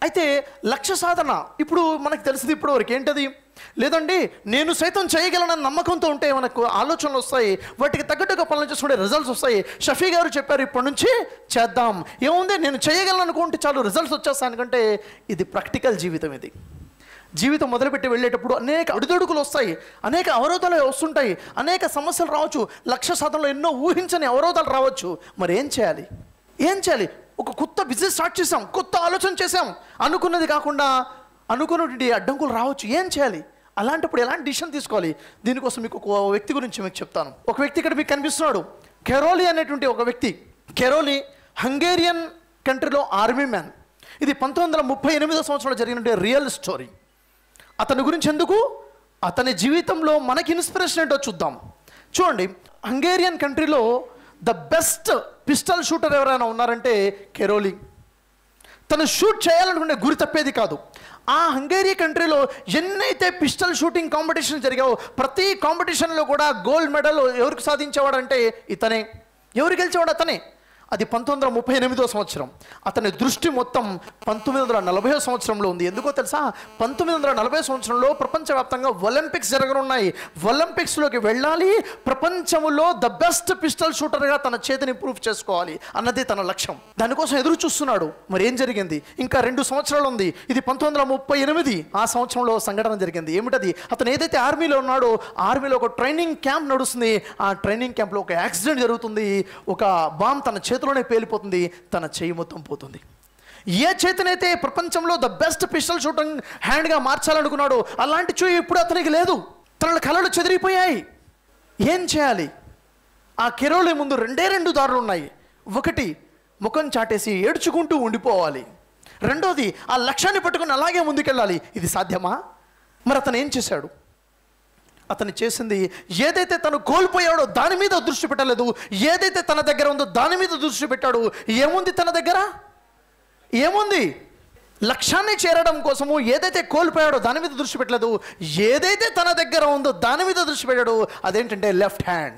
అయితే లక్ష్య సాధన ఇప్పుడు మనకు తెలిసింది ఇప్పుడు వరకు ఏంటది? లేదండి నేను సైతం చేయగలనన్న నమ్మకంతో ఉంటే మనకు ఆలోచనలు వస్తాయి, వాటికి తగ్గట్టుగా పనులు చేసుకుంటే రిజల్ట్స్ వస్తాయి. షఫీ గారు చెప్పారు ఇప్పటి నుంచి చేద్దాం, ఏముంది నేను చేయగలను అనుకుంటే చాలు రిజల్ట్స్ వచ్చేస్తాయి. ఎందుకంటే ఇది ప్రాక్టికల్ జీవితం. ఇది జీవితం మొదలుపెట్టి వెళ్ళేటప్పుడు అనేక అడుగడుగులు వస్తాయి, అనేక అవరోధాలు వస్తుంటాయి, అనేక సమస్యలు రావచ్చు, లక్ష్య సాధనలో ఎన్నో ఊహించని అవరోధాలు రావచ్చు. మరి ఏం చేయాలి? ఒక కొత్త బిజినెస్ స్టార్ట్ చేసాం, కొత్త ఆలోచన చేసాం, అనుకున్నది కాకుండా అనుకున్నటువంటి అడ్డంకులు రావచ్చు. ఏం చేయాలి? అలాంటప్పుడు ఎలాంటి డిసిషన్ తీసుకోవాలి? దీనికోసం మీకు ఒక వ్యక్తి గురించి మీకు చెప్తాను. ఒక వ్యక్తి ఇక్కడ మీకు కనిపిస్తున్నాడు, కెరోలి అనేటువంటి ఒక వ్యక్తి. కెరోలి హంగేరియన్ కంట్రీలో ఆర్మీ మ్యాన్. ఇది 1938 సంవత్సరంలో జరిగినటువంటి రియల్ స్టోరీ. అతని గురించి ఎందుకు, అతని జీవితంలో మనకి ఇన్స్పిరేషన్ ఏంటో చూద్దాం. చూడండి, హంగేరియన్ కంట్రీలో ద బెస్ట్ పిస్టల్ షూటర్ ఎవరైనా ఉన్నారంటే కెరోలి. తను షూట్ చేయాలనుకుంటే గురి తప్పేది కాదు. ఆ హంగేరీ కంట్రీలో ఎన్నైతే పిస్టల్ షూటింగ్ కాంపిటీషన్ జరిగావో ప్రతి కాంపిటీషన్లో కూడా గోల్డ్ మెడల్ ఎవరికి సాధించేవాడంటే ఇతనే. ఎవరు గెలిచేవాడు? అతనే. అది 1938 సంవత్సరం. అతని దృష్టి మొత్తం 1940 సంవత్సరంలో ఉంది. ఎందుకో తెలుసా? 1940 సంవత్సరంలో ప్రపంచవ్యాప్తంగా ఒలింపిక్స్ జరగనున్నాయి. ఒలింపిక్స్లోకి వెళ్ళాలి, ప్రపంచంలో ద బెస్ట్ పిస్టల్ షూటర్గా తన చేతిని ప్రూఫ్ చేసుకోవాలి అన్నది తన లక్ష్యం. దానికోసం ఎదురు చూస్తున్నాడు. మరి ఏం జరిగింది? ఇంకా 2 సంవత్సరాలు ఉంది. ఇది 1938. ఆ సంవత్సరంలో సంఘటన జరిగింది. ఏమిటది? అతను ఏదైతే ఆర్మీలో ఉన్నాడో ఆర్మీలో ఒక ట్రైనింగ్ క్యాంప్ నడుస్తుంది. ఆ ట్రైనింగ్ క్యాంప్లో ఒక యాక్సిడెంట్ జరుగుతుంది. ఒక బాంబ్ తన చేతిలోనే పేలిపోతుంది, తన చేయి మొత్తం పోతుంది. ఏ చేతినైతే ప్రపంచంలో ద బెస్ట్ పిస్టల్ షూటింగ్ హ్యాండ్గా మార్చాలనుకున్నాడో అలాంటి చేయి ఇప్పుడు అతనికి లేదు. తన కళలు చెదిరిపోయాయి. ఏం చేయాలి? ఆ కెరోలి ముందు 2 దారులు ఉన్నాయి. ఒకటి, ముఖం చాటేసి ఏడ్చుకుంటూ ఉండిపోవాలి. రెండోది, ఆ లక్ష్యాన్ని పట్టుకుని అలాగే ముందుకెళ్ళాలి. ఇది సాధ్యమా? మరి అతను ఏం చేశాడు? అతను చేసింది ఏదైతే తను కోల్పోయాడో దాని మీద దృష్టి పెట్టలేదు, ఏదైతే తన దగ్గర ఉందో దాని మీద దృష్టి పెట్టాడు. ఏముంది తన దగ్గర? ఏముంది? లక్ష్యాన్ని చేరడం కోసము ఏదైతే కోల్పోయాడో దాని మీద దృష్టి పెట్టలేదు, ఏదైతే తన దగ్గర ఉందో దాని మీద దృష్టి పెట్టాడు. అదేంటంటే లెఫ్ట్ హ్యాండ్.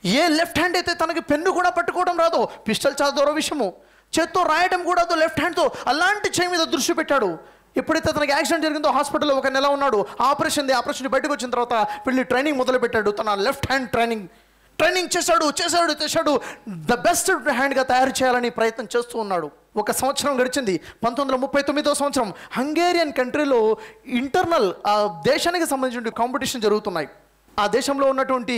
ఏ లెఫ్ట్ హ్యాండ్ అయితే తనకి పెన్ను కూడా పట్టుకోవడం రాదో, పిస్టల్ చాలా దూర విషయము, చేత్తో రాయడం కూడా లెఫ్ట్ హ్యాండ్తో, అలాంటి చేయి మీద దృష్టి పెట్టాడు. ఎప్పుడైతే తనకి యాక్సిడెంట్ జరిగిందో హాస్పిటల్లో 1 నెల ఉన్నాడు. ఆపరేషన్ బయటకు వచ్చిన తర్వాత వెళ్ళి ట్రైనింగ్ మొదలుపెట్టాడు. తన లెఫ్ట్ హ్యాండ్ ట్రైనింగ్ చేశాడు. ద బెస్ట్ హ్యాండ్గా తయారు చేయాలని ప్రయత్నం చేస్తూ ఉన్నాడు. 1 సంవత్సరం గడిచింది. 1939 సంవత్సరం హంగేరియన్ కంట్రీలో ఇంటర్నల్ దేశానికి సంబంధించిన కాంపిటీషన్ జరుగుతున్నాయి. ఆ దేశంలో ఉన్నటువంటి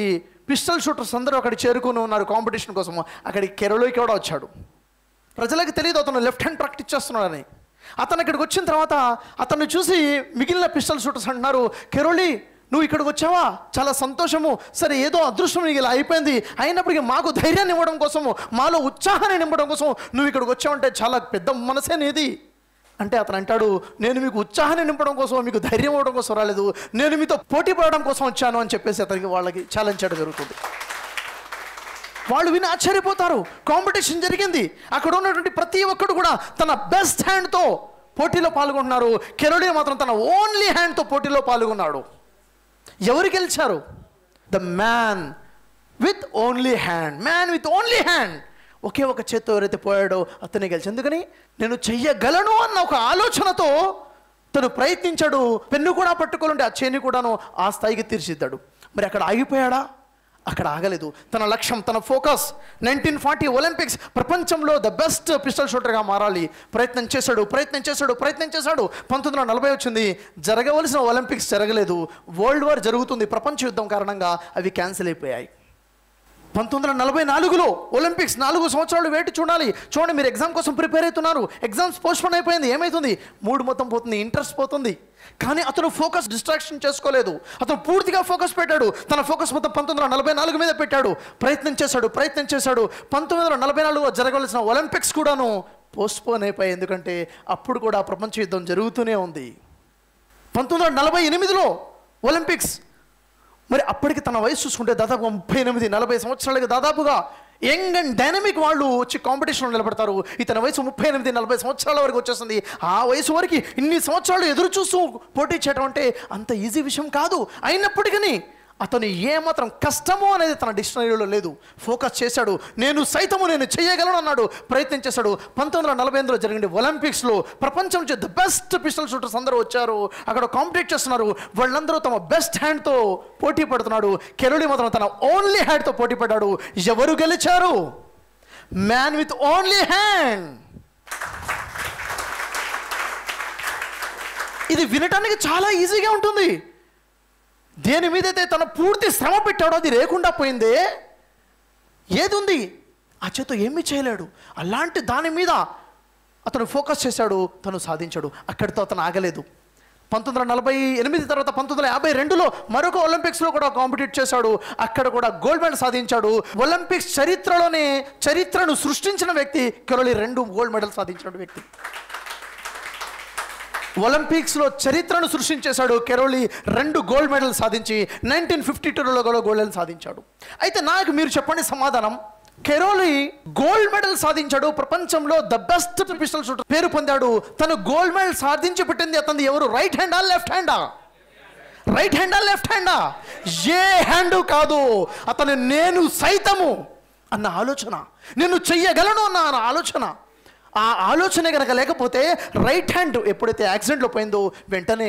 పిస్టల్ షూటర్స్ అందరూ అక్కడ చేరుకుని ఉన్నారు కాంపిటీషన్ కోసం. అక్కడికి కెరోలికి కూడా వచ్చాడు. ప్రజలకు తెలియదు అతను లెఫ్ట్ హ్యాండ్ ప్రాక్టీస్ చేస్తున్నాడని. అతను ఇక్కడికి వచ్చిన తర్వాత అతన్ని చూసి మిగిలిన పిస్టల్ షూటర్స్ అంటున్నారు, కెరోలి నువ్వు ఇక్కడికి వచ్చావా? చాలా సంతోషము. సరే, ఏదో అదృష్టం నీకు ఇలా అయిపోయింది. అయినప్పటికీ మాకు ధైర్యాన్ని ఇవ్వడం కోసము, మాలో ఉత్సాహాన్ని నింపడం కోసం నువ్వు ఇక్కడికి వచ్చావంటే చాలా పెద్ద మనసే నీది అంటే అతను అంటాడు, నేను మీకు ఉత్సాహాన్ని నింపడం కోసం, మీకు ధైర్యం ఇవ్వడం కోసం రాలేదు, నేను మీతో పోటీ పడడం కోసం వచ్చాను అని చెప్పేసి అతనికి వాళ్ళకి ఛాలెంజ్ చేయడం జరుగుతుంది. వాళ్ళు విని ఆశ్చర్యపోతారు. కాంపిటీషన్ జరిగింది. అక్కడ ఉన్నటువంటి ప్రతి ఒక్కడు కూడా తన బెస్ట్ హ్యాండ్తో పోటీలో పాల్గొంటున్నారు. కెరోలి మాత్రం తన ఓన్లీ హ్యాండ్తో పోటీలో పాల్గొన్నాడు. ఎవరు గెలిచారు? The man with only hand. ఒకే ఒక చేత్తో ఎవరైతే పోయాడో అతనే గెలిచి. ఎందుకని? నేను చెయ్యగలను అన్న ఒక ఆలోచనతో తను ప్రయత్నించాడు. పెన్ను కూడా పట్టుకోవాలంటే ఆ చేని కూడాను ఆ స్థాయికి తీర్చిద్దాడు. మరి అక్కడ ఆగిపోయాడా? అక్కడ ఆగలేదు. తన లక్ష్యం, తన ఫోకస్ 1940 ఒలింపిక్స్, ప్రపంచంలో ద బెస్ట్ పిస్టల్ షూటర్గా మారాలి. ప్రయత్నం చేశాడు. 1940 వచ్చింది. జరగవలసిన ఒలింపిక్స్ జరగలేదు. వరల్డ్ వార్ జరుగుతుంది. ప్రపంచ యుద్ధం కారణంగా అవి క్యాన్సిల్ అయిపోయాయి. 1944లో ఒలింపిక్స్ 4 సంవత్సరాలు వేచి చూడండి. మీరు ఎగ్జామ్ కోసం ప్రిపేర్ అవుతున్నారు, ఎగ్జామ్స్ పోస్ట్పోన్ అయిపోయింది. ఏమవుతుంది? మూడ్ మొత్తం పోతుంది, ఇంట్రెస్ట్ పోతుంది. కానీ అతను ఫోకస్ డిస్ట్రాక్షన్ చేసుకోలేదు. అతను పూర్తిగా ఫోకస్ పెట్టాడు. తన ఫోకస్ మొత్తం 1944 మీద పెట్టాడు. ప్రయత్నం చేశాడు. 1944లో జరగవలసిన ఒలింపిక్స్ కూడాను పోస్ట్పోన్ అయిపోయాయి. ఎందుకంటే అప్పుడు కూడా ప్రపంచ యుద్ధం జరుగుతూనే ఉంది. 1948లో ఒలింపిక్స్. మరి అప్పటికి తన వయసు చూసుకుంటే దాదాపు 38-40 సంవత్సరాలుగా దాదాపుగా యంగ్ అండ్ డైనమిక్ వాళ్ళు వచ్చి కాంపిటీషన్లో నిలబడతారు. ఇతని వయసు 38-40 సంవత్సరాల వరకు వచ్చేస్తుంది. ఆ వయసు వరకు ఇన్ని సంవత్సరాలు ఎదురు చూస్తూ పోటీ చేయడం అంటే అంత ఈజీ విషయం కాదు. అయినప్పటికీ అతను ఏమాత్రం కష్టము అనేది తన డిక్షనరీలో లేదు. ఫోకస్ చేశాడు. నేను చేయగలను అన్నాడు, ప్రయత్నం చేశాడు. 1948లో జరిగిన ఒలింపిక్స్లో ప్రపంచం నుంచి ద బెస్ట్ పిస్టల్ షూటర్స్ అందరూ వచ్చారు. అక్కడ కాంపిటీట్ చేస్తున్నారు. వాళ్ళందరూ తమ బెస్ట్ హ్యాండ్తో పోటీ పడుతున్నాడు. కెరోలీ మాత్రం తన ఓన్లీ హ్యాండ్తో పోటీ పడ్డాడు. ఎవరు గెలిచారు? Man with only hand. ఇది వినటానికి చాలా ఈజీగా ఉంటుంది. దేని మీదైతే తన పూర్తి శ్రమ పెట్టాడో అది లేకుండా పోయిందే. ఏది ఉంది? ఆ చేతో ఏమీ చేయలేడు. అలాంటి దాని మీద అతను ఫోకస్ చేశాడు, తను సాధించాడు. అక్కడితో అతను ఆగలేదు. 1948 తర్వాత 1952లో మరొక ఒలింపిక్స్లో కూడా కాంపిటీట్ చేశాడు. అక్కడ కూడా గోల్డ్ మెడల్ సాధించాడు. ఒలింపిక్స్ చరిత్రలోనే చరిత్రను సృష్టించిన వ్యక్తి కెరోలీ. 2 గోల్డ్ మెడల్ సాధించిన వ్యక్తి. ఒలింపిక్స్లో చరిత్రను సృష్టించేశాడు కెరోలీ. 2 గోల్డ్ మెడల్ సాధించి 1952లో కూడా గోల్డ్ మెడల్ సాధించాడు. అయితే నాకు మీరు చెప్పండి సమాధానం. కెరోలీ గోల్డ్ మెడల్ సాధించాడు. ప్రపంచంలో ద బెస్ట్ పిస్టల్ షూటర్ పేరు పొందాడు. తను గోల్డ్ మెడల్ సాధించి పెట్టింది అతను ఎవరు? రైట్ హ్యాండా లెఫ్ట్ హ్యాండా? రైట్ హ్యాండా లెఫ్ట్ హ్యాండా? ఏ హ్యాండు కాదు. అతను నేను సైతము అన్న ఆలోచన, నేను చెయ్యగలను అన్న ఆలోచన. ఆ ఆలోచన కనుక లేకపోతే రైట్ హ్యాండ్ ఎప్పుడైతే యాక్సిడెంట్లో పోయిందో వెంటనే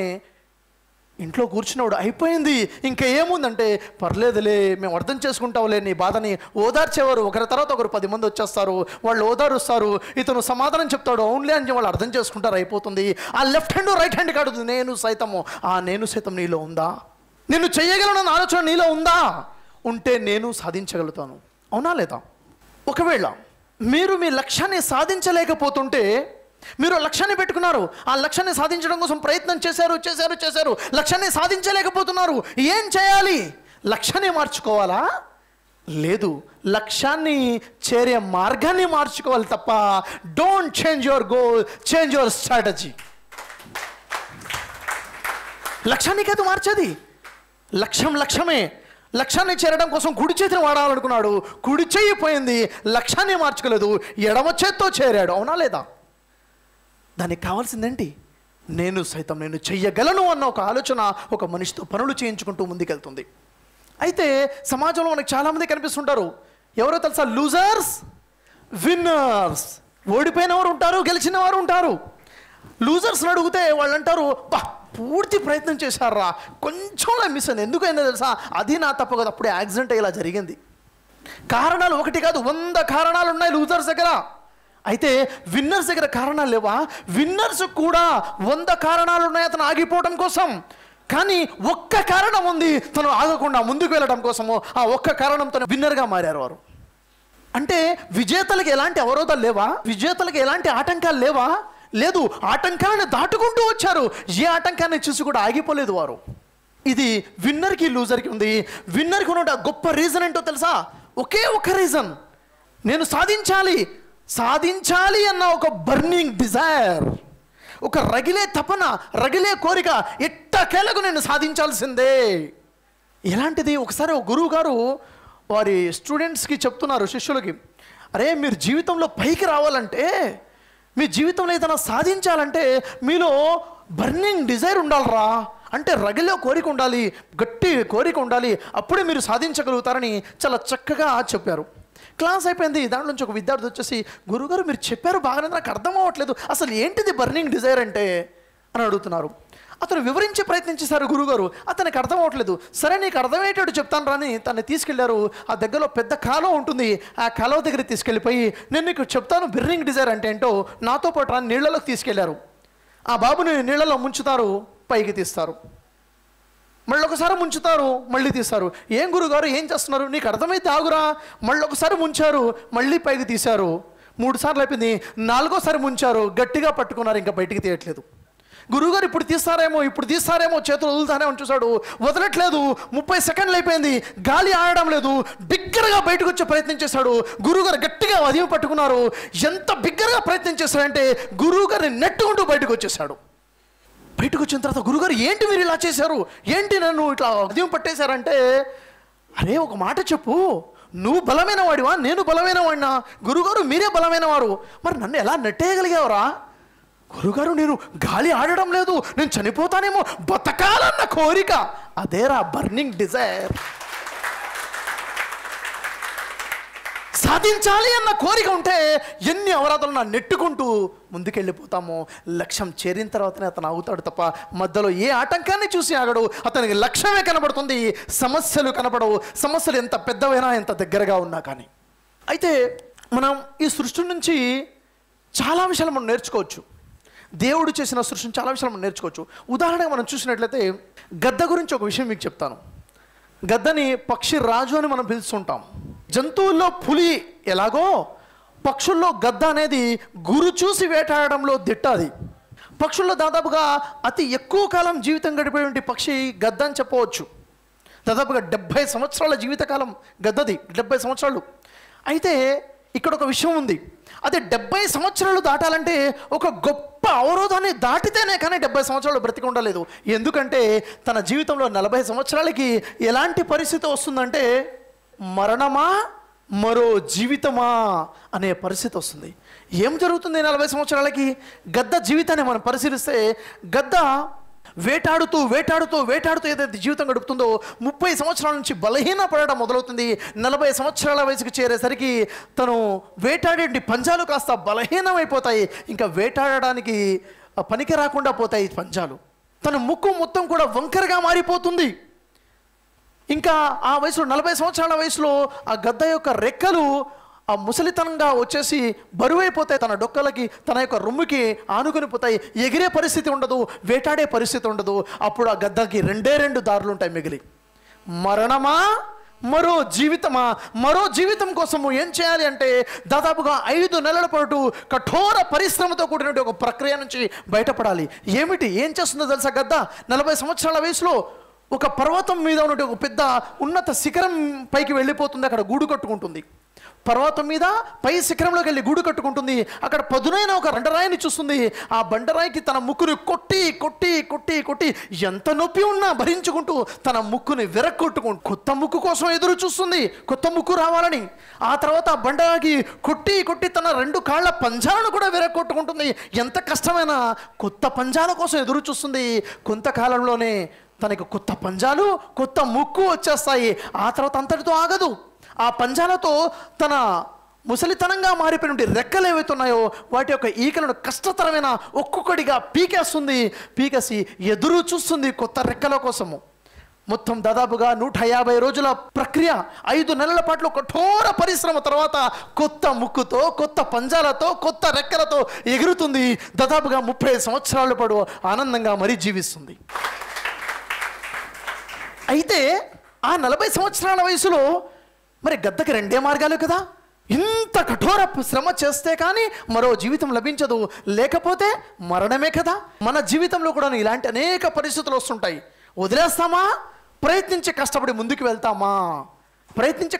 ఇంట్లో కూర్చున్నాడు. అయిపోయింది, ఇంకా ఏముందంటే పర్లేదులే, మేము అర్థం చేసుకుంటావులే నీ బాధని ఓదార్చేవారు. ఒకరి తర్వాత ఒకరు 10 మంది వచ్చేస్తారు, వాళ్ళు ఓదారుస్తారు. ఇతను సమాధానం చెప్తాడు, అవునులే అని వాళ్ళు అర్థం చేసుకుంటారు, అయిపోతుంది. ఆ లెఫ్ట్ హ్యాండ్ రైట్ హ్యాండ్ కాదు, నేను సైతము. ఆ నేను సైతం నీలో ఉందా? నేను చెయ్యగలను ఆలోచన నీలో ఉందా? ఉంటే నేను సాధించగలుగుతాను. అవునా లేదా? ఒకవేళ మీరు మీ లక్ష్యాన్ని సాధించలేకపోతుంటే, మీరు లక్ష్యాన్ని పెట్టుకున్నారు, ఆ లక్ష్యాన్ని సాధించడం కోసం ప్రయత్నం చేశారు, లక్ష్యాన్ని సాధించలేకపోతున్నారు. ఏం చేయాలి? లక్ష్యాన్ని మార్చుకోవాలా? లేదు, లక్ష్యాన్ని చేరే మార్గాన్ని మార్చుకోవాలి తప్ప don't change your goal, change your strategy. లక్ష్యాన్ని కాదు మార్చేది. లక్ష్యమే. లక్ష్యాన్ని చేరడం కోసం కుడి చేతిని వాడాలనుకున్నాడు, కుడి చెయ్యి పోయింది, లక్ష్యాన్ని మార్చుకోలేదు, ఎడమ చేత్తో చేరాడు. అవునా లేదా? దానికి కావాల్సిందేంటి? నేను చెయ్యగలను అన్న ఒక ఆలోచన ఒక మనిషితో పనులు చేయించుకుంటూ ముందుకెళ్తుంది. అయితే సమాజంలో మనకు చాలామంది కనిపిస్తుంటారు. ఎవరో తెలుసా? Losers, winners. ఓడిపోయిన వారు ఉంటారు, గెలిచిన వారు ఉంటారు. లూజర్స్ని అడిగితే వాళ్ళు అంటారు, పూర్తి ప్రయత్నం చేశారా, కొంచెంలా మిస్ అయింది. ఎందుకైందో తెలుసా? అది నా తప్పు కదా, అప్పుడే యాక్సిడెంట్ ఇలా జరిగింది. కారణాలు ఒకటి కాదు, 100 కారణాలు ఉన్నాయి లూజర్స్ దగ్గర. అయితే విన్నర్స్ దగ్గర కారణాలు లేవా? విన్నర్స్ కూడా 100 కారణాలు ఉన్నాయి అతను ఆగిపోవడం కోసం. కానీ ఒక్క కారణం ఉంది తను ఆగకుండా ముందుకు వెళ్ళడం కోసము. ఆ ఒక్క కారణంతో విన్నర్గా మారారు వారు. అంటే విజేతలకు ఎలాంటి అవరోధాలు లేవా? విజేతలకు ఎలాంటి ఆటంకాలు లేవా? లేదు, ఆటంకాలను దాటుకుంటూ వచ్చారు. ఏ ఆటంకాన్ని చూసి కూడా ఆగిపోలేదు వారు. ఇది విన్నర్కి లూజర్కి ఉంది. విన్నర్కి ఉన్న గొప్ప రీజన్ ఏంటో తెలుసా? ఒకే ఒక రీజన్, నేను సాధించాలి అన్న ఒక బర్నింగ్ డిజైర్, ఒక రగిలే తపన, రగిలే కోరిక. ఎట్టకేలకు నేను సాధించాల్సిందే. ఎలాంటిది? ఒకసారి ఒక గురువు గారు వారి స్టూడెంట్స్కి చెప్తున్నారు, శిష్యులకి, అరే మీరు జీవితంలో పైకి రావాలంటే, మీ జీవితంలో ఏదైనా సాధించాలంటే మీలో బర్నింగ్ డిజైర్ ఉండాలిరా. అంటే రగిలే కోరిక ఉండాలి, గట్టి కోరిక ఉండాలి, అప్పుడే మీరు సాధించగలుగుతారని చాలా చక్కగా చెప్పారు. క్లాస్ అయిపోయింది. దాంట్లో నుంచి ఒక విద్యార్థి వచ్చేసి, గురుగారు మీరు చెప్పారు బాగానే, నాకు అర్థం అవ్వట్లేదు, అసలు ఏంటిది బర్నింగ్ డిజైర్ అంటే అని అడుగుతున్నారు. అతను వివరించే ప్రయత్నించేశారు గురుగారు, అతనికి అర్థం అవ్వట్లేదు. సరే నీకు అర్థమయ్యేటట్టు చెప్తాను రాని తను తీసుకెళ్లారు. ఆ దగ్గరలో పెద్ద కాలువ ఉంటుంది, ఆ కాలువ దగ్గరికి తీసుకెళ్ళిపోయి, నేను నీకు చెప్తాను బర్నింగ్ డిజైర్ అంటే ఏంటో, నాతో పాటు రాని నీళ్ళలోకి తీసుకెళ్లారు. ఆ బాబుని నీళ్ళలో ముంచుతారు, పైకి తీస్తారు, మళ్ళీ ఒకసారి ముంచుతారు, మళ్ళీ తీస్తారు. ఏం గురుగారు ఏం చేస్తున్నారు? నీకు అర్థమైతే ఆగురా. మళ్ళీ ఒకసారి ముంచారు, మళ్ళీ పైకి తీశారు. 3 సార్లు అయిపోయింది. 4వ సారి ముంచారు, గట్టిగా పట్టుకున్నారు, ఇంకా బయటికి తీయట్లేదు. గురువుగారు ఇప్పుడు తీస్తారేమో చేతులు వదులుతానేమో చూశాడు, వదలట్లేదు. 30 సెకండ్లు అయిపోయింది, గాలి ఆడడం లేదు. బిగ్గరగా బయటకు వచ్చే ప్రయత్నం చేశాడు. గురువుగారు గట్టిగా అదిమి పట్టుకున్నారు. ఎంత బిగ్గరగా ప్రయత్నం చేశారంటే గురువుగారిని నెట్టుకుంటూ బయటకు వచ్చేసాడు. బయటకు వచ్చిన తర్వాత, గురుగారు ఏంటి మీరు ఇలా చేశారు, ఏంటి నన్ను ఇట్లా అదిమి పట్టేశారంటే, అరే ఒక మాట చెప్పు, నువ్వు బలమైన వాడివా, నేను బలమైన వాడినా? గురుగారు మీరే బలమైన వారు, మరి నన్ను ఎలా నెట్టేయగలిగావరా? గురుగారు నేను గాలి ఆడడం లేదు, నేను చనిపోతానేమో, బతకాలన్న కోరిక, అదేరా బర్నింగ్ డిజైర్. సాధించాలి అన్న కోరిక ఉంటే ఎన్ని అవరాధులను నెట్టుకుంటూ ముందుకెళ్ళిపోతామో. లక్ష్యం చేరిన తర్వాతనే అతను ఆగుతాడు తప్ప మధ్యలో ఏ ఆటంకాన్ని చూసి ఆగడు. అతనికి లక్ష్యమే కనబడుతుంది, సమస్యలు కనబడవు. సమస్యలు ఎంత పెద్దవైనా, ఎంత దగ్గరగా ఉన్నా కానీ. అయితే మనం ఈ సృష్టి నుంచి చాలా విషయాలు మనం నేర్చుకోవచ్చు. దేవుడు చేసిన సృష్టిని చాలా విషయాలు మనం నేర్చుకోవచ్చు. ఉదాహరణగా మనం చూసినట్లయితే గద్ద గురించి ఒక విషయం మీకు చెప్తాను. గద్దని పక్షి రాజు అని మనం పిలుస్తుంటాం. జంతువుల్లో పులి ఎలాగో పక్షుల్లో గద్ద అనేది గురు చూసి వేటాడడంలో దిట్ట. అది పక్షుల్లో దాదాపుగా అతి ఎక్కువ కాలం జీవితం గడిపేటువంటి పక్షి గద్ద అని చెప్పవచ్చు. దాదాపుగా 70 సంవత్సరాల జీవితకాలం గద్దది, 70 సంవత్సరాలు. అయితే ఇక్కడ ఒక విషయం ఉంది. అదే 70 సంవత్సరాలు దాటాలంటే ఒక గొప్ప అవరోధాన్ని దాటితేనే కానీ 70 సంవత్సరాలు బ్రతికి ఉండలేదు. ఎందుకంటే తన జీవితంలో 40 సంవత్సరాలకి ఎలాంటి పరిస్థితి వస్తుందంటే మరణమా మరో జీవితమా అనే పరిస్థితి వస్తుంది. ఏం జరుగుతుంది 40 సంవత్సరాలకి? గద్ద జీవితాన్ని మనం పరిశీలిస్తే గద్ద వేటాడుతూ వేటాడుతూ వేటాడుతూ ఏదైతే జీవితం గడుపుతుందో 30 సంవత్సరాల నుంచి బలహీన పడడం మొదలవుతుంది. 40 సంవత్సరాల వయసుకు చేరేసరికి తను వేటాడే పంజాలు కాస్త బలహీనమైపోతాయి. ఇంకా వేటాడడానికి పనికి రాకుండా పోతాయి పంజాలు. తన ముక్కు మొత్తం కూడా వంకరగా మారిపోతుంది. ఇంకా ఆ వయసులో 40 సంవత్సరాల వయసులో ఆ గద్ద యొక్క రెక్కలు ఆ ముసలితనంగా వచ్చేసి బరువైపోతాయి. తన డొక్కలకి, తన యొక్క రొమ్ముకి ఆనుకుని పోతాయి. ఎగిరే పరిస్థితి ఉండదు, వేటాడే పరిస్థితి ఉండదు. అప్పుడు ఆ గద్దకి 2 దారులు ఉంటాయి మిగిలి. మరణమా మరో జీవితమా? మరో జీవితం కోసము ఏం చేయాలి అంటే దాదాపుగా 5 నెలల పాటు కఠోర పరిశ్రమతో కూడినటువంటి ఒక ప్రక్రియ నుంచి బయటపడాలి. ఏం చేస్తుందో తెలుసా గద్ద? 40 సంవత్సరాల వయసులో ఒక పర్వతం మీద ఉన్నటువంటి ఒక పెద్ద ఉన్నత శిఖరం పైకి వెళ్ళిపోతుంది. అక్కడ గూడు కట్టుకుంటుంది. పర్వతం మీద పై శిఖరంలోకి వెళ్ళి గూడు కట్టుకుంటుంది. అక్కడ పదునైన ఒక బండరాయిని చూస్తుంది. ఆ బండరాయికి తన ముక్కుని కొట్టి కొట్టి కొట్టి కొట్టి ఎంత నొప్పి ఉన్నా భరించుకుంటూ తన ముక్కుని విరక్కొట్టుకుంటూ కొత్త ముక్కు కోసం ఎదురు చూస్తుంది, కొత్త ముక్కు రావాలని. ఆ తర్వాత ఆ బండరాయికి కొట్టి కొట్టి తన 2 కాళ్ళ పంజాలను కూడా విరక్కొట్టుకుంటుంది. ఎంత కష్టమైనా కొత్త పంజాల కోసం ఎదురు చూస్తుంది. కొంతకాలంలోనే తనకు కొత్త పంజాలు, కొత్త ముక్కు వచ్చేస్తాయి. ఆ తర్వాత అంతటితో ఆగదు. ఆ పంజాలతో తన ముసలితనంగా మారిపోయిన రెక్కలు ఏవైతే ఉన్నాయో వాటి యొక్క ఈకలను కష్టతరమైన ఒక్కొక్కటిగా పీకేసి ఎదురు చూస్తుంది కొత్త రెక్కల కోసము. మొత్తం దాదాపుగా 150 రోజుల ప్రక్రియ, 5 నెలల పాటు కఠోర పరిశ్రమ తర్వాత కొత్త ముక్కుతో, కొత్త పంజాలతో, కొత్త రెక్కలతో ఎగురుతుంది. దాదాపుగా 30 సంవత్సరాల పాటు ఆనందంగా మరీ జీవిస్తుంది. అయితే ఆ 40 సంవత్సరాల వయసులో మరి గద్దకి 2 మార్గాలు కదా. ఇంత కఠోర శ్రమ చేస్తే కానీ మరో జీవితం లభించదు, లేకపోతే మరణమే కదా. మన జీవితంలో కూడా ఇలాంటి అనేక పరిస్థితులు వస్తుంటాయి. వదిలేస్తామా? ప్రయత్నించి కష్టపడి ముందుకు వెళ్తామా? ప్రయత్నించి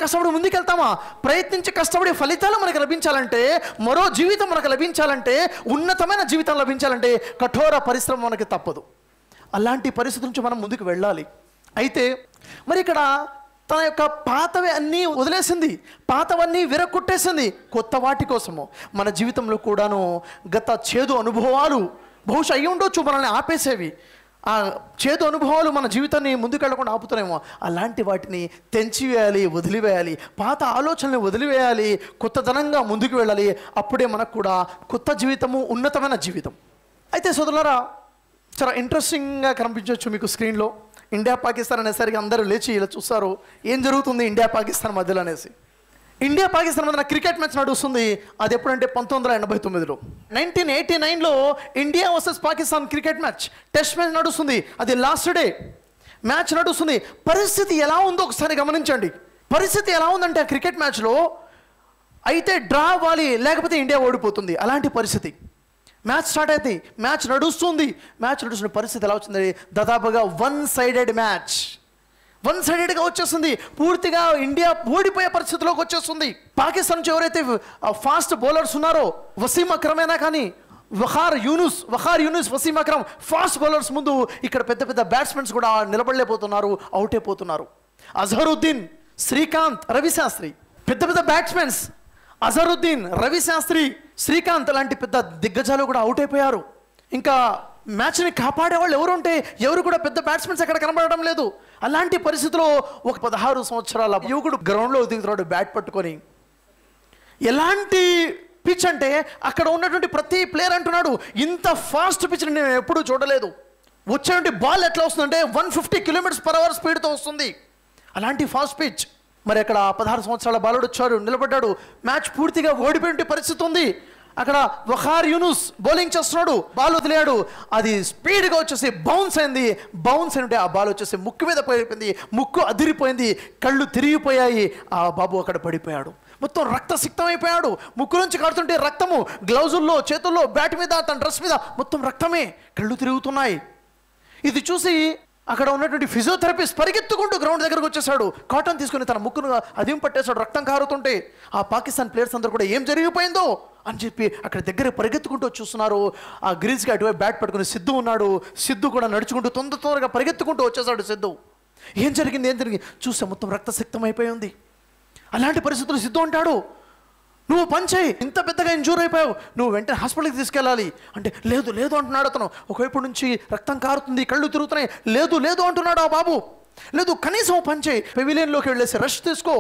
కష్టపడి ఫలితాలు మనకు లభించాలంటే, మరో జీవితం మనకు లభించాలంటే, ఉన్నతమైన జీవితం లభించాలంటే కఠోర పరిశ్రమ మనకి తప్పదు. అలాంటి పరిస్థితి నుంచి మనం ముందుకు వెళ్ళాలి. అయితే మరి ఇక్కడ తన యొక్క పాతవి అన్నీ వదిలేసింది, పాతవన్నీ విరక్కొట్టేసింది కొత్త వాటి కోసము. మన జీవితంలో కూడాను గత చేదు అనుభవాలు బహుశా అయ్యి ఉండొచ్చు మనల్ని ఆపేసేవి. ఆ చేదు అనుభవాలు మన జీవితాన్ని ముందుకెళ్లకుండా ఆపుతున్నామో. అలాంటి వాటిని తెంచివేయాలి, వదిలివేయాలి. పాత ఆలోచనలు వదిలివేయాలి, కొత్తదనంగా ముందుకు వెళ్ళాలి. అప్పుడే మనకు కూడా కొత్త జీవితము, ఉన్నతమైన జీవితం. అయితే సోదరులారా, చాలా ఇంట్రెస్టింగ్గా కనిపించవచ్చు మీకు స్క్రీన్లో. ఇండియా పాకిస్తాన్ అనేసరికి అందరూ లేచి ఇలా చూస్తారు, ఏం జరుగుతుంది ఇండియా పాకిస్తాన్ మధ్యలో అనేసి. ఇండియా పాకిస్తాన్ మధ్యన క్రికెట్ మ్యాచ్ నడుస్తుంది. అది ఎప్పుడంటే 1989లో. 1989లో India versus Pakistan cricket match, test match నడుస్తుంది. అది లాస్ట్ డే మ్యాచ్ నడుస్తుంది. పరిస్థితి ఎలా ఉందో ఒకసారి గమనించండి. పరిస్థితి ఎలా ఉందంటే ఆ క్రికెట్ మ్యాచ్లో అయితే డ్రా అవ్వాలి, లేకపోతే ఇండియా ఓడిపోతుంది. అలాంటి పరిస్థితి. మ్యాచ్ స్టార్ట్ అవుతుంది, మ్యాచ్ నడుస్తున్న పరిస్థితి ఎలా వచ్చింది? దాదాపుగా 1-sided మ్యాచ్, 1-sidedగా వచ్చేస్తుంది. పూర్తిగా ఇండియా ఓడిపోయే పరిస్థితిలోకి వచ్చేస్తుంది. పాకిస్తాన్ నుంచి ఎవరైతే ఫాస్ట్ బౌలర్స్ ఉన్నారో, వసీం అక్రమ్ అయినా కానీ, వఖార్ యూనుస్, వసీం అక్రమ్ ఫాస్ట్ బౌలర్స్ ముందు ఇక్కడ పెద్ద పెద్ద బ్యాట్స్మెన్స్ కూడా నిలబడలేకపోతున్నారు, అవుట్ అయిపోతున్నారు. అజహరుద్దీన్, శ్రీకాంత్, రవిశాస్త్రి, పెద్ద పెద్ద బ్యాట్స్మెన్స్. అజహరుద్దీన్, రవిశాస్త్రి, శ్రీకాంత్ లాంటి పెద్ద దిగ్గజాలు కూడా అవుట్ అయిపోయారు. ఇంకా మ్యాచ్ని కాపాడే వాళ్ళు ఎవరు ఉంటే ఎవరు కూడా పెద్ద బ్యాట్స్మెన్స్ అక్కడ కనబడడం లేదు. అలాంటి పరిస్థితిలో ఒక 16 సంవత్సరాల యువకుడు గ్రౌండ్లో దిగుతున్నాడు బ్యాట్ పట్టుకొని. ఎలాంటి పిచ్ అంటే అక్కడ ఉన్నటువంటి ప్రతి ప్లేయర్ అంటున్నాడు, ఇంత ఫాస్ట్ పిచ్ నేను ఎప్పుడూ చూడలేదు. వచ్చేటువంటి బాల్ ఎట్లా వస్తుందంటే 150 km/h స్పీడ్తో వస్తుంది. అలాంటి ఫాస్ట్ పిచ్. మరి అక్కడ 16 సంవత్సరాల బాలుడు వచ్చాడు, నిలబడ్డాడు. మ్యాచ్ పూర్తిగా ఓడిపోయిన పరిస్థితి ఉంది. అక్కడ వఖార్ యూనుస్ బౌలింగ్ చేస్తున్నాడు, బాల్ వదిలేడు, అది స్పీడ్గా వచ్చేసి బౌన్స్ అయింది. బౌన్స్ అంటే ఆ బాల్ వచ్చేసి ముక్కు మీద పడిపోయింది, ముక్కు అదిరిపోయింది, కళ్ళు తిరిగిపోయాయి. ఆ బాబు అక్కడ పడిపోయాడు, మొత్తం రక్తసిక్తం అయిపోయాడు. ముక్కు నుంచి కాడుతుంటే రక్తము, గ్లౌజుల్లో, చేతుల్లో, బ్యాట్ మీద, తన డ్రెస్ మీద మొత్తం రక్తమే, కళ్ళు తిరుగుతున్నాయి. ఇది చూసి అక్కడ ఉన్నటువంటి ఫిజియోథెరపిస్ట్ పరిగెత్తుకుంటూ గ్రౌండ్ దగ్గరకు వచ్చేసాడు. కాటన్ తీసుకుని తన ముక్కును అదిం పట్టేశాడు, రక్తం కారుతుంటే. ఆ పాకిస్తాన్ ప్లేయర్స్ అందరూ కూడా ఏం జరిగిపోయిందో అని చెప్పి అక్కడ దగ్గర పరిగెత్తుకుంటూ చూస్తున్నారు. ఆ గ్రీజ్కి అటువైపు బ్యాట్ పట్టుకుని సిద్ధు ఉన్నాడు. సిద్ధు కూడా నడుచుకుంటూ తొందరగా పరిగెత్తుకుంటూ వచ్చేసాడు సిద్ధు. ఏం జరిగింది చూస్తే మొత్తం రక్తసిక్తం అయిపోయి ఉంది. అలాంటి పరిస్థితులు సిద్ధు అంటాడు, నువ్వు పని చేయి, ఇంత పెద్దగా ఇంజూర్ అయిపోయావు, నువ్వు వెంటనే హాస్పిటల్కి తీసుకెళ్ళాలి అంటే లేదు అంటున్నాడు అతను. ఒకవైపు నుంచి రక్తం కారుతుంది, కళ్ళు తిరుగుతున్నాయి. లేదు అంటున్నాడు ఆ బాబు. లేదు, కనీసం పని చేయి, పెవిలియన్లోకి వెళ్ళేసి రెస్ట్ తీసుకో,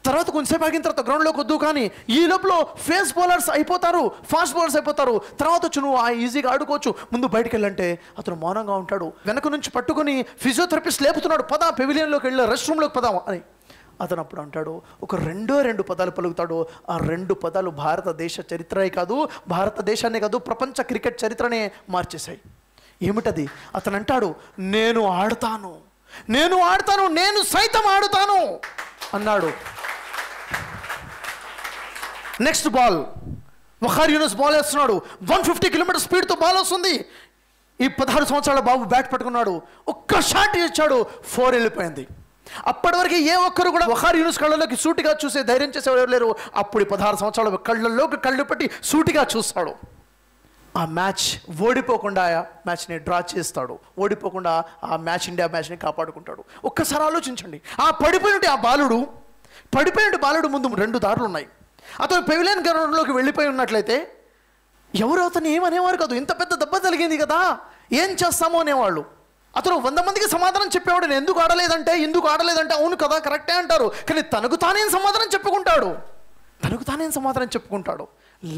తర్వాత కొంచెంసేపు ఆగిన తర్వాత గ్రౌండ్లోకి వద్దు. కానీ ఈ లోపల ఫేస్ బౌలర్స్ అయిపోతారు, ఫాస్ట్ బౌలర్స్ అయిపోతారు, తర్వాత వచ్చి నువ్వు ఈజీగా ఆడుకోవచ్చు, ముందు బయటికి వెళ్ళంటే అతను మౌనంగా ఉంటాడు. వెనక నుంచి పట్టుకుని ఫిజియోథెరపిస్ట్ లేపుతున్నాడు, పదా పెవిలియన్లోకి వెళ్ళి రెస్ట్ రూమ్లోకి పదాం అని. అతను అప్పుడు అంటాడు, ఒక రెండు పదాలు పలుకుతాడు. ఆ 2 పదాలు భారతదేశ చరిత్రే కాదు, భారతదేశాన్ని కాదు, ప్రపంచ క్రికెట్ చరిత్రనే మార్చేశాయి. ఏమిటది? అతను అంటాడు, నేను ఆడతాను, నేను సైతం ఆడుతాను అన్నాడు. నెక్స్ట్ బాల్, వఖార్ యూనుస్ బాల్ వేస్తున్నాడు. 150 km స్పీడ్తో బాల్ వస్తుంది. ఈ 16 సంవత్సరాల బాబు బ్యాట్ పట్టుకున్నాడు, ఒక్క షాట్ ఇచ్చాడు, 4 వెళ్ళిపోయింది. అప్పటి వరకు ఏ ఒక్కరు కూడా వఖార్ యూనుస్ కళ్ళలోకి సూటిగా చూసే ధైర్యం చేసేవారు ఎవరు లేరు. అప్పుడు 16 సంవత్సరాల కళ్ళల్లోకి కళ్ళు పెట్టి సూటిగా చూస్తాడు. ఆ మ్యాచ్ ఓడిపోకుండా మ్యాచ్ని డ్రా చేస్తాడు, ఓడిపోకుండా ఆ మ్యాచ్, ఇండియా మ్యాచ్ని కాపాడుకుంటాడు. ఒక్కసారి ఆలోచించండి, ఆ పడిపోయిన బాలుడు ముందు 2 దారులు ఉన్నాయి. అతను పెవిలియన్ గ్రౌండ్లోకి వెళ్ళిపోయి ఉన్నట్లయితే ఎవరు అతను ఏమనేవారు కాదు, ఇంత పెద్ద దెబ్బ తగిలింది కదా, ఏం చేస్తామో అనేవాళ్ళు. అతను 100 మందికి సమాధానం చెప్పేవాడు, నేను ఎందుకు ఆడలేదంటే అవును కదా కరెక్టే అంటారు. కానీ తనకు తానే సమాధానం చెప్పుకుంటాడు.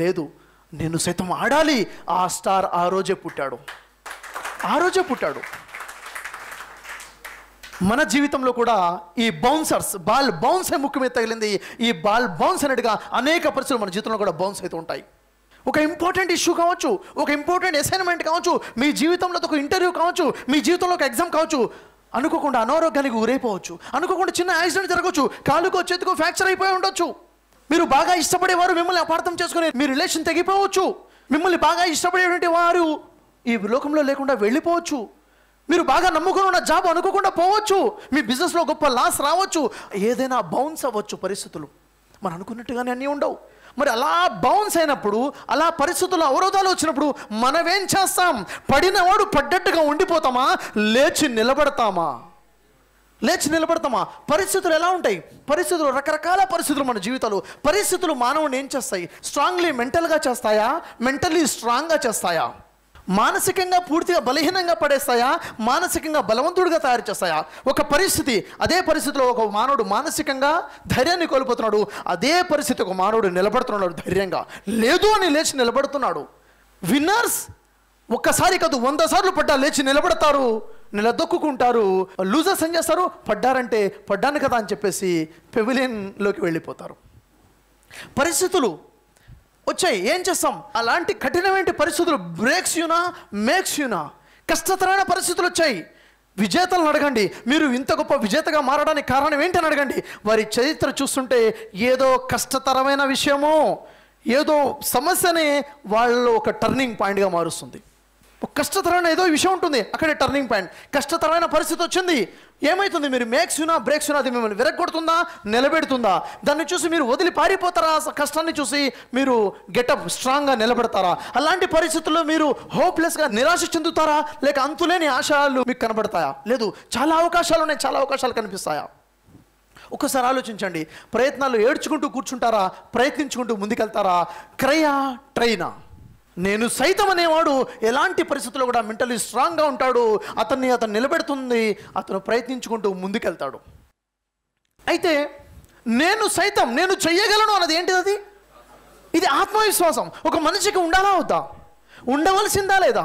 లేదు, నేను సైతం ఆడాలి. ఆ స్టార్ ఆ రోజే పుట్టాడు. మన జీవితంలో కూడా ఈ బౌన్సర్స్, బాల్ బౌన్స్ అయి ముక్కు మీద తగిలింది, ఈ బాల్ బౌన్స్ అనేట్టుగా అనేక పరిస్థితులు మన జీవితంలో కూడా బౌన్స్ అవుతూ ఉంటాయి. ఒక ఇంపార్టెంట్ ఇష్యూ కావచ్చు, ఒక ఇంపార్టెంట్ అసైన్మెంట్ కావచ్చు, మీ జీవితంలో ఒక ఇంటర్వ్యూ కావచ్చు, మీ జీవితంలో ఒక ఎగ్జామ్ కావచ్చు, అనుకోకుండా అనారోగ్యానికి గురైపోవచ్చు, అనుకోకుండా చిన్న యాక్సిడెంట్ జరగవచ్చు, కాలుకో చేతికో ఫ్రాక్చర్ అయిపోయి ఉండొచ్చు. మీరు బాగా ఇష్టపడేవారు మిమ్మల్ని అపార్థం చేసుకుని మీ రిలేషన్ తెగిపోవచ్చు. మిమ్మల్ని బాగా ఇష్టపడేటువంటి వారు ఈ లోకంలో లేకుండా వెళ్ళిపోవచ్చు. మీరు బాగా నమ్ముకుని ఉన్న జాబ్ అనుకోకుండా పోవచ్చు. మీ బిజినెస్లో గొప్ప లాస్ రావచ్చు. ఏదైనా బౌన్స్ అవ్వచ్చు పరిస్థితులు. మనం అనుకున్నట్టుగానే అన్నీ ఉండవు. మరి అలా బౌన్స్ అయినప్పుడు, అలా పరిస్థితుల్లో అవరోధాలు వచ్చినప్పుడు మనమేం చేస్తాం? పడినవాడు పడ్డట్టుగా ఉండిపోతామా, లేచి నిలబడతామా? పరిస్థితులు ఎలా ఉంటాయి? పరిస్థితులు, రకరకాల పరిస్థితులు మన జీవితాలు. పరిస్థితులు మానవుని ఏం చేస్తాయి? స్ట్రాంగ్లీ మెంటల్గా చేస్తాయా, మెంటల్లీ స్ట్రాంగ్గా చేస్తాయా? మానసికంగా పూర్తిగా బలహీనంగా పడేస్తాయా, మానసికంగా బలవంతుడిగా తయారు చేస్తాయా? ఒక పరిస్థితి, అదే పరిస్థితిలో ఒక మానవుడు మానసికంగా ధైర్యాన్ని కోల్పోతున్నాడు, అదే పరిస్థితి ఒక మానవుడు నిలబడుతున్నాడు ధైర్యంగా, లేదు అని లేచి నిలబడుతున్నాడు. విన్నర్స్ ఒక్కసారి కాదు 100 సార్లు పడ్డా లేచి నిలబడతారు, నిలదొక్కుంటారు. లూజర్స్ ఏం చేస్తారు? పడ్డారంటే పడ్డాను కదా అని చెప్పేసి పెవిలియన్లోకి వెళ్ళిపోతారు. పరిస్థితులు వచ్చాయి, ఏం చేస్తాం? అలాంటి కఠినమైన పరిస్థితులు బ్రేక్స్ యూనా, మేక్స్ యూనా. కష్టతరమైన పరిస్థితులు వచ్చాయి. విజేతలను అడగండి, మీరు ఇంత గొప్ప విజేతగా మారడానికి కారణం ఏంటని అడగండి. వారి చరిత్ర చూస్తుంటే ఏదో కష్టతరమైన విషయమో, ఏదో సమస్యనే వాళ్ళలో ఒక టర్నింగ్ పాయింట్గా మారుస్తుంది. ఒక కష్టతరమైన ఏదో విషయం ఉంటుంది, అక్కడే టర్నింగ్ పాయింట్. కష్టతరమైన పరిస్థితి వచ్చింది, ఏమవుతుంది? మీరు మేక్స్ యూనా, బ్రేక్స్ యూనా, అది మిమ్మల్ని విరగొడుతుందా, నిలబెడుతుందా? దాన్ని చూసి మీరు వదిలి పారిపోతారా? కష్టాన్ని చూసి మీరు గెటప్ స్ట్రాంగ్గా నిలబడతారా? అలాంటి పరిస్థితుల్లో మీరు హోప్లెస్గా నిరాశ చెందుతారా, లేక అంతులేని ఆశయాలు మీకు కనబడతాయా? లేదు, చాలా అవకాశాలు ఉన్నాయి, చాలా అవకాశాలు కనిపిస్తాయా? ఒకసారి ఆలోచించండి. ప్రయత్నాలు ఏడ్చుకుంటూ కూర్చుంటారా, ప్రయత్నించుకుంటూ ముందుకెళ్తారా? క్రయా ట్రైనా? నేను సైతం అనేవాడు ఎలాంటి పరిస్థితుల్లో కూడా మెంటలీ స్ట్రాంగ్గా ఉంటాడు. అతను నిలబెడుతుంది, అతను ప్రయత్నించుకుంటూ ముందుకెళ్తాడు. అయితే నేను సైతం, నేను చెయ్యగలను అన్నది ఏంటిది? అది ఇది ఆత్మవిశ్వాసం. ఒక మనిషికి ఉండాలా వద్దా? ఉండవలసిందా లేదా?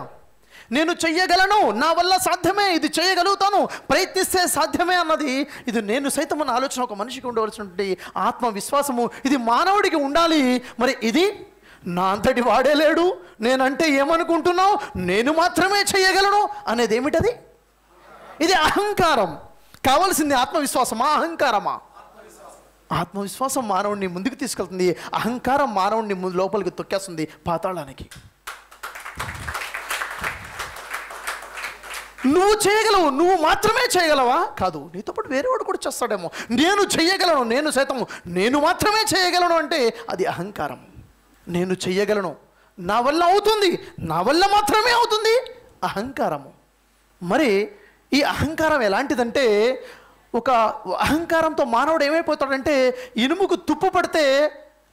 నేను చెయ్యగలను, నా వల్ల సాధ్యమే, ఇది చేయగలుగుతాను, ప్రయత్నిస్తే సాధ్యమే అన్నది, ఇది నేను సైతం అన్న ఆలోచన ఒక మనిషికి ఉండవలసినటువంటి ఆత్మవిశ్వాసము. ఇది మానవుడికి ఉండాలి. మరి ఇది నా అంతటి వాడే లేడు, నేనంటే ఏమనుకుంటున్నావు, నేను మాత్రమే చేయగలను అనేది ఏమిటది? ఇది అహంకారం. కావాల్సింది ఆత్మవిశ్వాసమా, అహంకారమా? ఆత్మవిశ్వాసం మానవుడిని ముందుకు తీసుకెళ్తుంది, అహంకారం మానవుడిని లోపలికి తొక్కేస్తుంది, పాతాళానికి. నువ్వు చేయగలవు, నువ్వు మాత్రమే చేయగలవా? కాదు, నీతో పాటు వేరేవాడు కూడా చేస్తాడేమో. నేను చేయగలను, నేను సైతం నేను మాత్రమే చేయగలను అంటే అది అహంకారం. నేను చెయ్యగలను, నా వల్ల అవుతుంది, నా వల్ల మాత్రమే అవుతుంది, అహంకారము. మరి ఈ అహంకారం ఎలాంటిదంటే, ఒక అహంకారంతో మానవుడు ఏమైపోతాడంటే, ఇనుముకు తుప్పు పడితే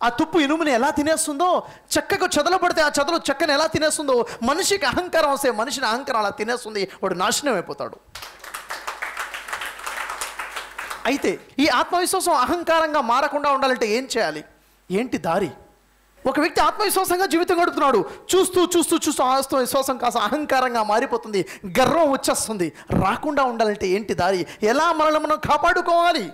ఆ తుప్పు ఇనుముని ఎలా తినేస్తుందో, చెక్కకు చెదలు పడితే ఆ చెదలు చెక్కని ఎలా తినేస్తుందో, మనిషికి అహంకారం వస్తే మనిషిని అహంకారం అలా తినేస్తుంది, వాడు నాశనం అయిపోతాడు. అయితే ఈ ఆత్మవిశ్వాసం అహంకారంగా మారకుండా ఉండాలంటే ఏం చేయాలి? ఏంటి దారి? ఒక వ్యక్తి ఆత్మవిశ్వాసంగా జీవితం గడుపుతున్నాడు, చూస్తూ చూస్తూ చూస్తూ ఆత్మవిశ్వాసం కాస్త అహంకారంగా మారిపోతుంది, గర్వం వచ్చేస్తుంది. రాకుండా ఉండాలంటే ఏంటి దారి? ఎలా మనల్ని మనం కాపాడుకోవాలి?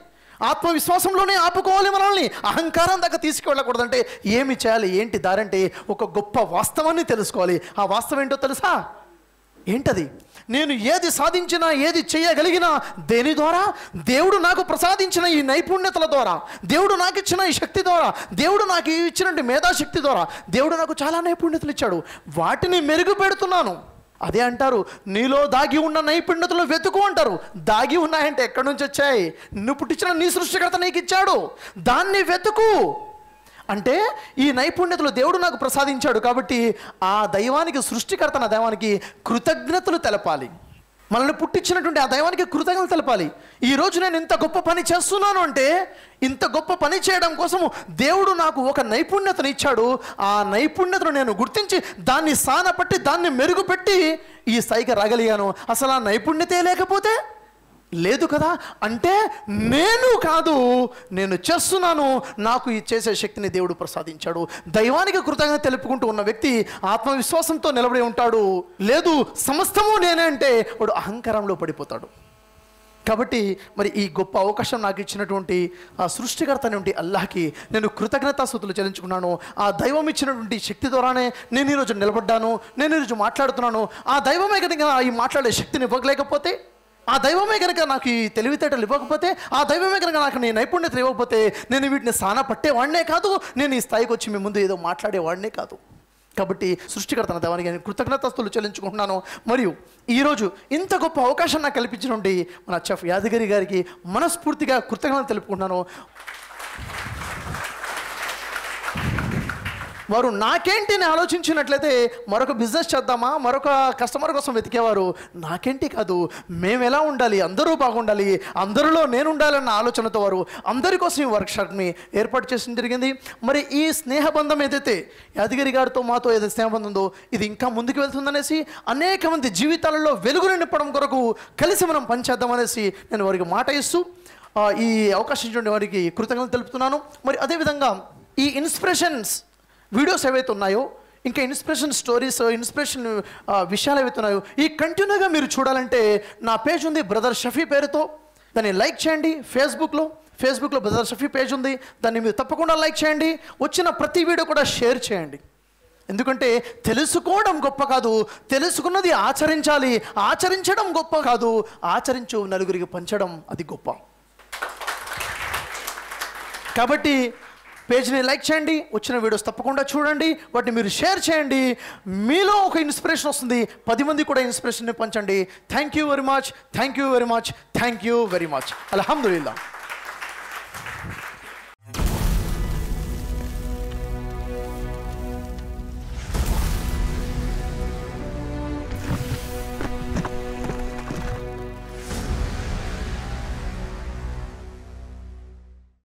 ఆత్మవిశ్వాసంలోనే ఆపుకోవాలి మనల్ని, అహంకారం దాకా తీసుకువెళ్ళకూడదంటే ఏమి చేయాలి? ఏంటి దారి అంటే ఒక గొప్ప వాస్తవాన్ని తెలుసుకోవాలి. ఆ వాస్తవం ఏంటో తెలుసా? ఏంటది? నేను ఏది సాధించినా, ఏది చేయగలిగినా దేని ద్వారా? దేవుడు నాకు ప్రసాదించిన ఈ నైపుణ్యతల ద్వారా, దేవుడు నాకు ఇచ్చిన ఈ శక్తి ద్వారా, దేవుడు నాకు ఇచ్చినటువంటి మేధాశక్తి ద్వారా. దేవుడు నాకు చాలా నైపుణ్యతలు ఇచ్చాడు, వాటిని మెరుగుపెడుతున్నాను. అదే అంటారు, నీలో దాగి ఉన్న నైపుణ్యతలు వెతుకు అంటారు. దాగి ఉన్నాయంటే ఎక్కడి నుంచి వచ్చాయి? నువ్వు పుట్టించిన నీ సృష్టికర్త నీకు ఇచ్చాడు, దాన్ని వెతుకు. అంటే ఈ నైపుణ్యతలు దేవుడు నాకు ప్రసాదించాడు కాబట్టి ఆ దైవానికి, సృష్టికర్త నా దైవానికి కృతజ్ఞతలు తెలపాలి. మనల్ని పుట్టించినటువంటి ఆ దైవానికి కృతజ్ఞతలు తెలపాలి. ఈరోజు నేను ఇంత గొప్ప పని చేస్తున్నాను అంటే, ఇంత గొప్ప పని చేయడం కోసము దేవుడు నాకు ఒక నైపుణ్యతను ఇచ్చాడు. ఆ నైపుణ్యతను నేను గుర్తించి దాన్ని సానపట్టి దాన్ని మెరుగుపెట్టి ఈ స్థాయికి రాగలిగాను. అసలు ఆ నైపుణ్యతే లేకపోతే లేదు కదా. అంటే నేను కాదు, నేను చేస్తున్నాను, నాకు ఈ చేసే శక్తిని దేవుడు ప్రసాదించాడు. దైవానికి కృతజ్ఞత తెలుపుకుంటూ ఉన్న వ్యక్తి ఆత్మవిశ్వాసంతో నిలబడి ఉంటాడు. లేదు సమస్తము నేనే అంటే వాడు అహంకారంలో పడిపోతాడు. కాబట్టి మరి ఈ గొప్ప అవకాశం నాకు ఇచ్చినటువంటి ఆ సృష్టికర్త నుండి అల్లాహ్కి నేను కృతజ్ఞతాస్తుతులు చెల్లించుకున్నాను. ఆ దైవం ఇచ్చినటువంటి శక్తి ద్వారానే నేను ఈరోజు నిలబడ్డాను, నేను ఈరోజు మాట్లాడుతున్నాను. ఆ దైవమే కనుక ఈ మాట్లాడే శక్తిని ఇవ్వలేకపోతే, ఆ దైవమే కనుక నాకు ఈ తెలివితేటలు ఇవ్వకపోతే, ఆ దైవమే కనుక నాకు నీ నైపుణ్యతలు ఇవ్వకపోతే నేను వీటిని సాన పట్టేవాడినే కాదు, నేను ఈ స్థాయికి వచ్చి మీ ముందు ఏదో మాట్లాడేవాడినే కాదు. కాబట్టి సృష్టికర్త నా దైవానికి నేను కృతజ్ఞతాస్తుతులు చెల్లించుకుంటున్నాను. మరియు ఈరోజు ఇంత గొప్ప అవకాశం నాకు కల్పించినటువంటి మన చెఫ్ యాదగిరి గారికి మనస్ఫూర్తిగా కృతజ్ఞత తెలుపుకుంటున్నాను. వారు నాకేంటి అని ఆలోచించినట్లయితే మరొక బిజినెస్ చేద్దామా, మరొక కస్టమర్ కోసం వెతికేవారు. నాకేంటి కాదు, మేము ఎలా ఉండాలి, అందరూ బాగుండాలి, అందరిలో నేను ఉండాలన్న ఆలోచనతో వారు అందరి కోసం ఈ వర్క్షాప్ని ఏర్పాటు చేసిన జరిగింది. మరి ఈ స్నేహబంధం ఏదైతే యాదగిరి గారితో మాతో ఏదైతే స్నేహబంధం ఉందో ఇది ఇంకా ముందుకు వెళ్తుందనేసి, అనేక మంది జీవితాలలో వెలుగును నింపడం కొరకు కలిసి మనం పనిచేద్దామనేసి నేను వారికి మాట ఇస్తూ ఈ అవకాశం ఇచ్చినటువంటి వారికి కృతజ్ఞతలు తెలుపుతున్నాను. మరి అదేవిధంగా ఈ ఇన్స్పిరేషన్స్ వీడియోస్ ఏవైతే ఉన్నాయో, ఇంకా ఇన్స్పిరేషన్ స్టోరీస్, ఇన్స్పిరేషన్ విషయాలు ఏవైతే ఉన్నాయో ఈ కంటిన్యూగా మీరు చూడాలంటే నా పేజ్ ఉంది బ్రదర్ షఫీ పేరుతో, దాన్ని లైక్ చేయండి. ఫేస్బుక్లో బ్రదర్ షఫీ పేజ్ ఉంది, దాన్ని మీరు తప్పకుండా లైక్ చేయండి. వచ్చిన ప్రతి వీడియో కూడా షేర్ చేయండి. ఎందుకంటే తెలుసుకోవడం గొప్ప కాదు, తెలుసుకున్నది ఆచరించాలి. ఆచరించడం గొప్ప కాదు, ఆచరించు నలుగురికి పంచడం అది గొప్ప. కాబట్టి పేజ్ని లైక్ చేయండి, వచ్చిన వీడియోస్ తప్పకుండా చూడండి, వాటిని మీరు షేర్ చేయండి. మీలో ఒక ఇన్స్పిరేషన్ వస్తుంది, 10 మంది కూడా ఇన్స్పిరేషన్ని పంచండి. Thank you very much, thank you very much, thank you very much. అల్హమ్దులిల్లాహ్.